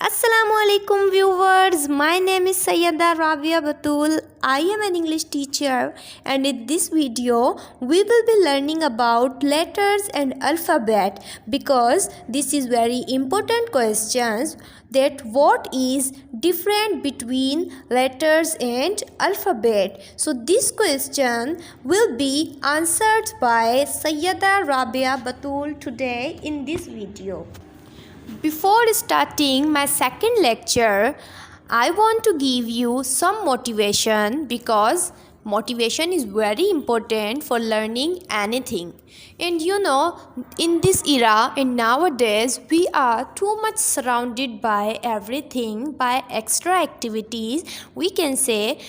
Assalamualaikum viewers, my name is Sayyada Rabia Batul. I am an English teacher and in this video we will be learning about letters and alphabet because this is very important questions that what is different between letters and alphabet. So this question will be answered by Sayyada Rabia Batul today in this video. Before starting my second lecture, I want to give you some motivation because motivation is very important for learning anything. And you know, in this era and nowadays, we are too much surrounded by everything, by extra activities. We can say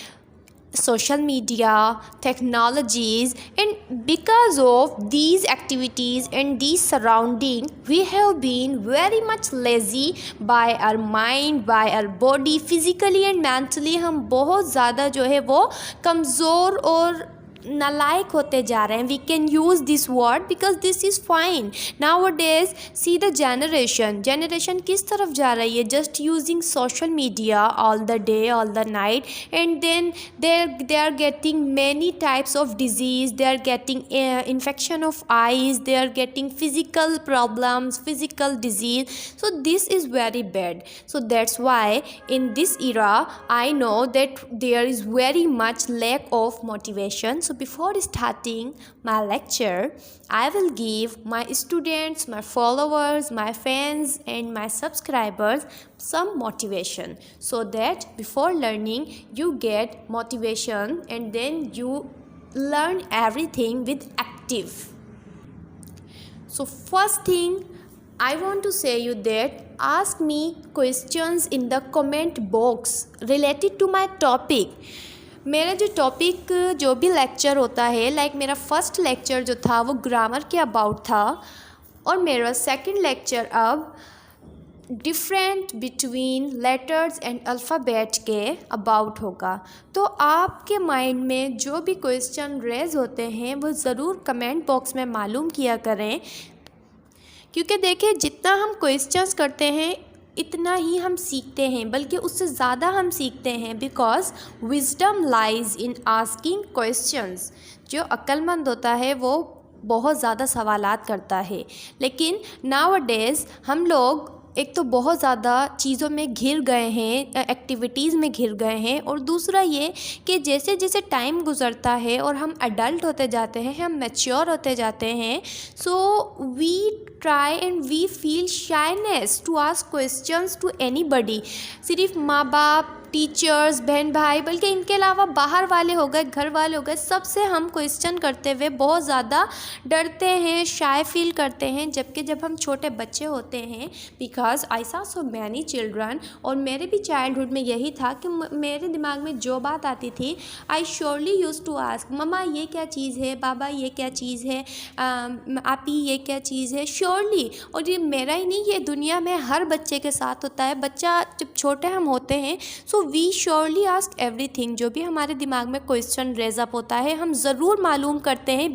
social media, technologies, and because of these activities and these surrounding we have been very much lazy by our mind, by our body, physically and mentally हम बहुत ज़्यादा जो है वो कमज़ोर और नालायक होते जा रहे हैं. We can use this word because this is fine. Nowadays see the generation किस तरफ जा रही है? Just using social media all the day all the night and then they are getting many types of disease. They are getting infection of eyes. They are getting physical problems, physical disease. So this is very bad. So that's why in this era I know that there is very much lack of motivation. So before starting my lecture, I will give my students, my followers, my fans and my subscribers some motivation so that before learning you get motivation and then you learn everything with active. So first thing I want to say you that ask me questions in the comment box related to my topic. मेरा जो topic जो भी lecture होता है like मेरा first lecture जो था वो ग्रामर के अबाउट था और मेरा सेकंड लेक्चर अब different between letters and alphabet के अबाउट होगा. तो आपके माइंड में जो भी क्वेश्चन रेज होते हैं वो ज़रूर कमेंट बॉक्स में मालूम किया करें क्योंकि देखिए जितना हम क्वेश्चंस करते हैं इतना ही हम सीखते हैं, बल्कि उससे ज़्यादा हम सीखते हैं because wisdom lies in asking questions. जो अक्लमंद होता है वो बहुत ज़्यादा सवालात करता है. लेकिन नाउ-अ-डेज़ हम लोग एक तो बहुत ज़्यादा चीज़ों में घिर गए हैं, एक्टिविटीज़ में घिर गए हैं और दूसरा ये कि जैसे जैसे टाइम गुज़रता है और हम एडल्ट होते जाते हैं, हम मैच्योर होते जाते हैं, so we try and we feel shyness to ask questions to anybody. सिर्फ माँ बाप, टीचर्स, बहन भाई, बल्कि इनके अलावा बाहर वाले हो गए, घर वाले हो गए, सबसे हम क्वेश्चन करते हुए बहुत ज़्यादा डरते हैं, शाय फील करते हैं. जबकि जब हम छोटे बच्चे होते हैं, because I saw so many children, और मेरे भी चाइल्डहुड में यही था कि मेरे दिमाग में जो बात आती थी I surely use to ask mamma ये क्या चीज़ है, बाबा ये क्या चीज़ है, आपी ये क्या चीज़ है, श्योरली. और ये मेरा ही नहीं, ये दुनिया में हर बच्चे के साथ होता है. बच्चा जब छोटे हम होते हैं so we surely ask everything. जो भी हमारे दिमाग में क्वेश्चन रेज अप होता है हम ज़रूर मालूम करते हैं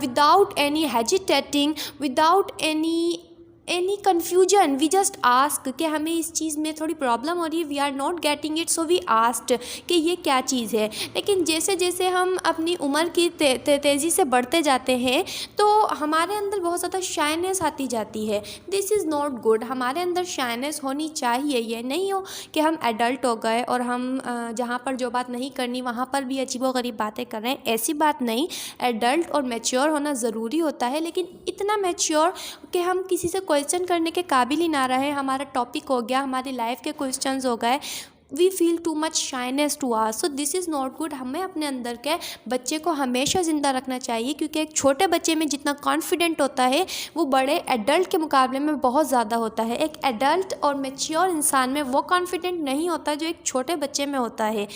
without any hesitating, without any confusion. We just ask कि हमें इस चीज़ में थोड़ी प्रॉब्लम हो रही है, we are not getting it, so we asked कि ये क्या चीज़ है. लेकिन जैसे जैसे हम अपनी उम्र की तेज़ी से बढ़ते जाते हैं तो हमारे अंदर बहुत ज़्यादा शाइनेस आती जाती है. This is not good. हमारे अंदर शाइनेस होनी चाहिए. ये नहीं हो कि हम एडल्ट हो गए और हम जहाँ पर जो बात नहीं करनी वहाँ पर भी अजीबोगरीब बातें कर रहे हैं. ऐसी बात नहीं. एडल्ट और मैच्योर होना ज़रूरी होता है, लेकिन इतना मैच्योर कि हम किसी से क्वेश्चन करने के काबिल ही ना रहे. हमारा टॉपिक हो गया, हमारी लाइफ के क्वेश्चंस हो गए, we feel too much shyness to ask. So this is not good. हमें अपने अंदर के बच्चे को हमेशा ज़िंदा रखना चाहिए क्योंकि एक छोटे बच्चे में जितना कॉन्फिडेंट होता है वो बड़े एडल्ट के मुकाबले में बहुत ज़्यादा होता है. एक एडल्ट और मैच्योर इंसान में वो कॉन्फिडेंट नहीं होता जो एक छोटे बच्चे में होता है.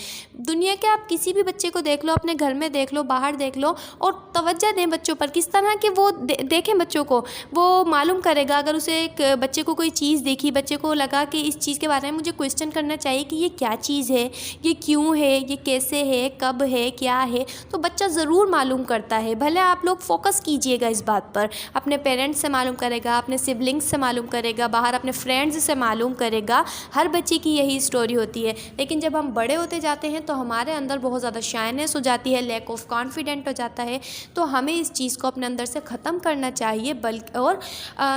दुनिया के आप किसी भी बच्चे को देख लो, अपने घर में देख लो, बाहर देख लो, और तवज्जो दें बच्चों पर. किस तरह कि वो देखें बच्चों को, वो मालूम करेगा. अगर उसे एक बच्चे को कोई चीज़ देखी, बच्चे को लगा कि इस चीज़ के बारे में मुझे क्वेश्चन करना चाहिए कि ये क्या चीज़ है, ये क्यों है, ये कैसे है, कब है, क्या है, तो बच्चा ज़रूर मालूम करता है। भले आप लोग फोकस कीजिएगा इस बात पर, अपने पेरेंट्स से मालूम करेगा, अपने सिबलिंग्स से मालूम करेगा, बाहर अपने फ्रेंड्स से मालूम करेगा। हर बच्चे की यही स्टोरी होती है। लेकिन जब हम बड़े होते जाते हैं तो हमारे अंदर बहुत ज़्यादा शाइनेस हो जाती है, लैक ऑफ कॉन्फिडेंट हो जाता है। तो हमें इस चीज़ को अपने अंदर से ख़त्म करना चाहिए, बल्कि और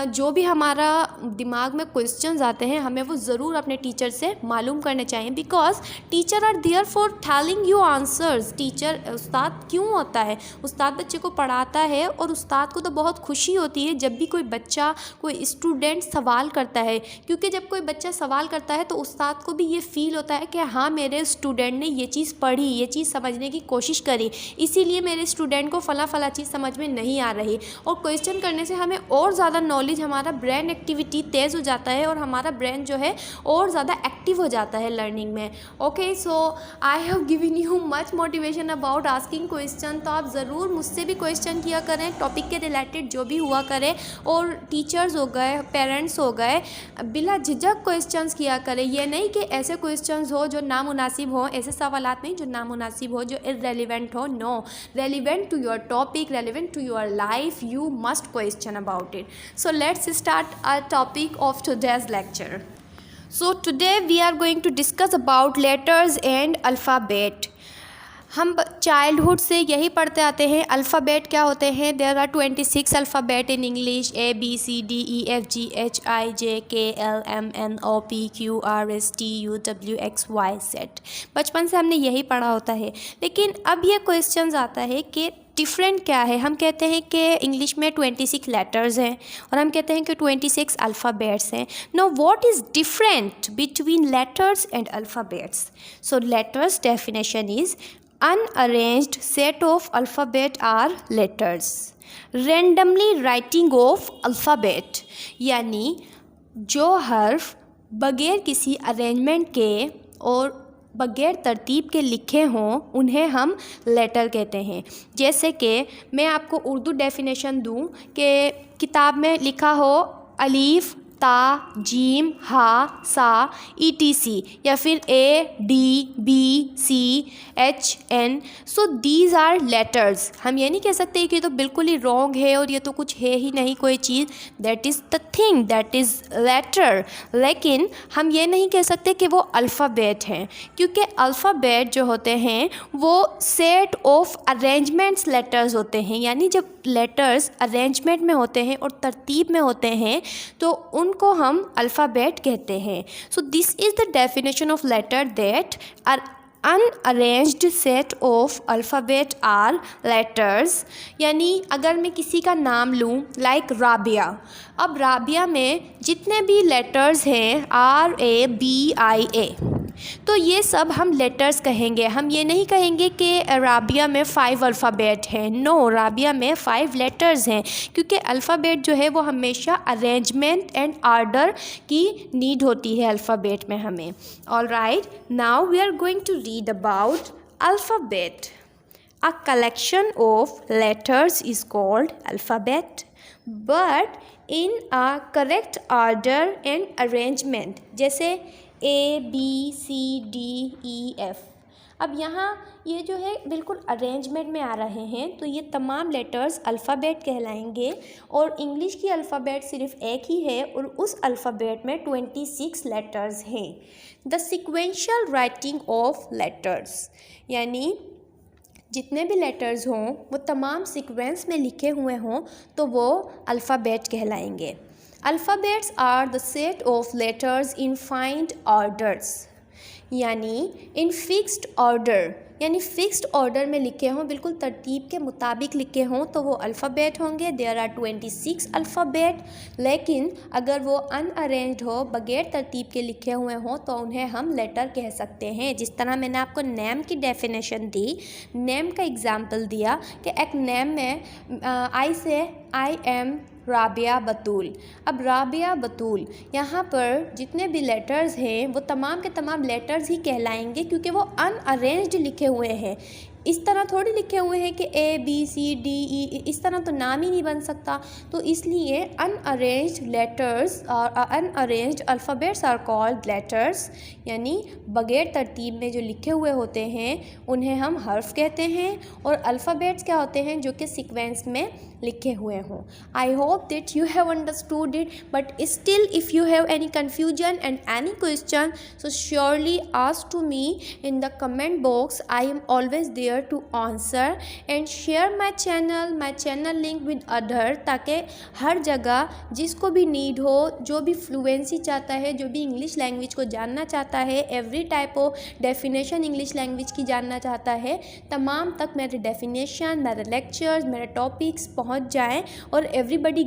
जो भी हमारा दिमाग में क्वेश्चंस आते हैं हमें वो ज़रूर अपने टीचर से मालूम करने चाहिए, because teacher are there for telling you answers. Teacher उस्ताद क्यों होता है? उस्ताद बच्चे को पढ़ाता है और उस्ताद को तो बहुत खुशी होती है जब भी कोई बच्चा, कोई स्टूडेंट सवाल करता है, क्योंकि जब कोई बच्चा सवाल करता है तो उस्ताद को भी ये फील होता है कि हाँ, मेरे स्टूडेंट ने ये चीज़ पढ़ी, ये चीज़ समझने की कोशिश करी, इसीलिए मेरे स्टूडेंट को फला चीज़ समझ में नहीं आ रही। और क्वेश्चन करने से हमें और ज़्यादा नॉलेज, हमारा ब्रेन एक्टिविटी तेज़ हो जाता है और हमारा ब्रेन जो है और ज़्यादा एक्टिव हो जाता है लर्निंग में। Okay, so I have given you much motivation about asking question. तो आप ज़रूर मुझसे भी क्वेश्चन किया करें, टॉपिक के रिलेटेड जो भी हुआ करे, और टीचर्स हो गए, पेरेंट्स हो गए, बिला झिझक क्वेश्चंस किया करें। ये नहीं कि ऐसे क्वेश्चंस हो जो नामुनासिब हो, ऐसे सवालात नहीं जो नामुनासिब हो, जो इररेलेवेंट हो। No, relevant to your topic, relevant to your life, you must question about it. So let's start our topic of today's lecture. So today we are going to discuss about letters and alphabet. हम childhood से यही पढ़ते आते हैं, alphabet क्या होते हैं। There are 26 alphabet in English, ABCDEFGHIJKLMNOPQRSTUWXYZ। बचपन से हमने यही पढ़ा होता है। लेकिन अब ये क्वेश्चन आता है कि डिफरेंट क्या है। हम कहते हैं कि इंग्लिश में 26 लेटर्स हैं और हम कहते हैं कि 26 अल्फ़ाबेट्स हैं। No, what is different between letters and alphabets? So letters definition is unarranged set of alphabet are letters. Randomly writing of alphabet, यानी जो हर्फ बगैर किसी अरेंजमेंट के और बगैर तरतीब के लिखे हों उन्हें हम लेटर कहते हैं। जैसे कि मैं आपको उर्दू डेफिनेशन दूं कि किताब में लिखा हो अलीफ, ता, जीम, हा, सा, ETC, या फिर ADBCHN। So these are letters. हम ये नहीं कह सकते कि ये तो बिल्कुल ही रॉन्ग है और ये तो कुछ है ही नहीं कोई चीज़। That is the thing, that is letter. लेकिन हम ये नहीं कह सकते कि वो अल्फ़ाबेट हैं, क्योंकि अल्फ़ाबेट जो होते हैं वो सेट ऑफ अरेंजमेंट्स लेटर्स होते हैं। यानी जब लेटर्स अरेंजमेंट में होते हैं और तरतीब में होते हैं तो उनको हम अल्फ़ाबेट कहते हैं। So this is the definition of letter, that are unarranged set of alphabet or letters. यानी अगर मैं किसी का नाम लूँ, लाइक राबिया, अब राबिया में जितने भी लेटर्स हैं RABIA, तो ये सब हम लेटर्स कहेंगे। हम ये नहीं कहेंगे कि राबिया में 5 अल्फ़ाबेट हैं। नो, राबिया में 5 लेटर्स हैं, क्योंकि अल्फ़ाबेट जो है वो हमेशा अरेंजमेंट एंड आर्डर की नीड होती है अल्फ़ाबेट में हमें। All right, now we are going to read about alphabet. A collection of letters is called alphabet, but in a correct order and arrangement, जैसे ABCDEF। अब यहाँ ये जो है बिल्कुल अरेंजमेंट में आ रहे हैं, तो ये तमाम लेटर्स अल्फ़ाबेट कहलाएंगे। और इंग्लिश की अल्फ़ाबेट सिर्फ एक ही है और उस अल्फ़ाबेट में 26 लेटर्स हैं। The sequential writing of letters, यानी जितने भी लेटर्स हों वो तमाम सीक्वेंस में लिखे हुए हों तो वो अल्फ़ाबेट कहलाएंगे। Alphabets are the set of letters in find orders, यानी in fixed order, यानी फिक्स्ड ऑर्डर में लिखे हों, बिल्कुल तरतीब के मुताबिक लिखे हों तो वो अल्फ़ाबेट होंगे। There are 26 alphabet. लेकिन अगर वो अनअरेंज्ड हो, बगैर तरतीब के लिखे हुए हों तो उन्हें हम लेटर कह सकते हैं। जिस तरह मैंने आपको नेम की डेफिनेशन दी, नेम का एग्ज़ाम्पल दिया कि एक नेम में आई से आई एम राबिया बतूल। अब राबिया बतूल, यहाँ पर जितने भी लेटर्स हैं वो तमाम के तमाम लेटर्स ही कहलाएंगे, क्योंकि वो अनअरेंज्ड लिखे हुए हैं। इस तरह थोड़ी लिखे हुए हैं कि ABCDE, इस तरह तो नाम ही नहीं बन सकता। तो इसलिए अनअरेंज्ड लेटर्स और अनअरेंज्ड अल्फ़ाबेट्स आर कॉल्ड लेटर्स, यानी बगैर तरतीब में जो लिखे हुए होते हैं उन्हें हम हर्फ कहते हैं, और अल्फ़ाबेट्स क्या होते हैं जो कि सीक्वेंस में लिखे हुए हों। I hope that you have understood it, but still if you have any confusion and any question, so surely ask to me in the comment box. I am always there to answer, and share my channel link with other, ताकि हर जगह जिसको भी need हो, जो भी fluency चाहता है, जो भी इंग्लिश लैंग्वेज को जानना चाहता है, every type of definition English language की जानना चाहता है, तमाम तक मेरे डेफिनेशन, मेरे लेक्चर्स, मेरे टॉपिक्स पहुंच जाएं और एवरीबडी